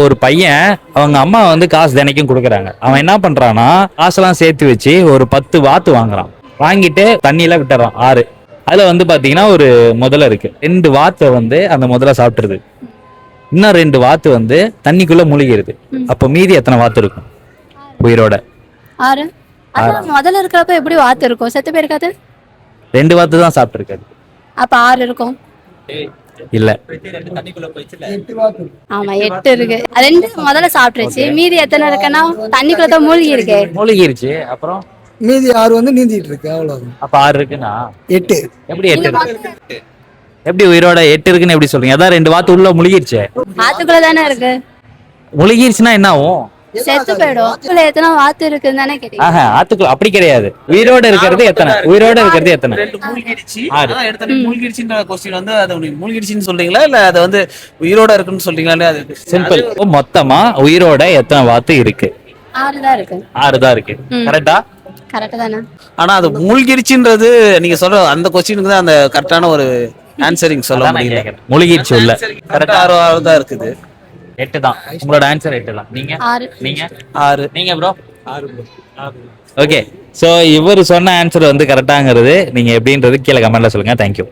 ஒரு பையன் அவங்க அம்மா வந்து காசு தினைக்கும் கொடுக்குறாங்க. அவன் என்ன பண்றான்னா காசெல்லாம் சேர்த்து வச்சு ஒரு 10 வாத்து வாங்குறான். வாங்கிட்டு தண்ணியில விட்டுறான் ஆறு. அதுல வந்து பாத்தீங்கன்னா ஒரு முதல இருக்கு. 2 வாத்தை வந்து அந்த முதல சாப்பிட்டுருது. இன்னும் 2 வாத்து வந்து தண்ணிக்குள்ள மூழ்கிருது. அப்ப மீதி எத்தனை வாத்து இருக்கும் உயிரோட? 6. அதான் முதல்ல இருக்கிறப்ப எப்படி வாத்து இருக்கும்? செத்து போயிருக்காது. 2 வாத்து தான் சாப்பிட்டுருக்காது. அப்ப 6 இருக்கும். இல்ல, ஆமா 8 இருக்கு. 2 முதல்ல சாப்பிட்டுருச்சு. மீதி எத்தனை இருக்குன்னா தண்ணிக்குள்ள தான் மூழ்கி இருக்கு. மூழ்கிருச்சு. அப்புறம் மீதி 6 வந்து நீந்திட்டு இருக்கு. அவ்வளவு. அப்ப 6 இருக்குன்னா 8. எப்படி 8 இருக்கு? எப்படி உயிரோட 8 இருக்குன்னு எப்படி சொல்றீங்க? அதான் 2 வாத்து உள்ள முழுகிருச்சு. ஆத்துக்குள்ள தானே இருக்கு. முழுகிருச்சுன்னா என்ன ஆகும்? செத்து போயிடும். ஆத்துக்குள்ள எத்தனை வாத்து இருக்குன்னு தானே கேட்டீங்க. ஆத்துக்குள்ள அப்படி கிடையாது. உயிரோட இருக்கிறது எத்தனை? உயிரோட இருக்கிறது எத்தனை? மூழ்கிடுச்சு. எடுத்த மூழ்கிடுச்சுன்ற क्वेश्चन வந்து அது மூழ்கிடுச்சுன்னு சொல்றீங்களா இல்ல அது வந்து உயிரோட இருக்குன்னு சொல்றீங்களா? அது சிம்பிள். மொத்தமா உயிரோட எத்தனை வாத்து இருக்கு? 6 தான் இருக்கு. 6 தான் இருக்கு. கரெக்டா? கரெக்ட் தானே? ஆனா அது மூழ்கிடுச்சுன்றது நீங்க சொல்ற அந்த क्वेश्चनக்கு தான் அந்த கரெக்டான ஒரு ஆன்சரிங் சொல்ல முடியல. முழுகிருச்சு உள்ள. கரெக்டா 6 தான் இருக்குது. 8 தான். உங்களோட ஆன்சர் 8 தான். நீங்க 6. நீங்க 6. நீங்க ப்ரோ 6 ப்ரோ. ஓகே, சோ இவர் சொன்ன ஆன்சர் வந்து கரெக்டாங்கிறது நீங்க எப்படின்றது கீழே கமெண்ட்ல சொல்லுங்க. தேங்க்யூ.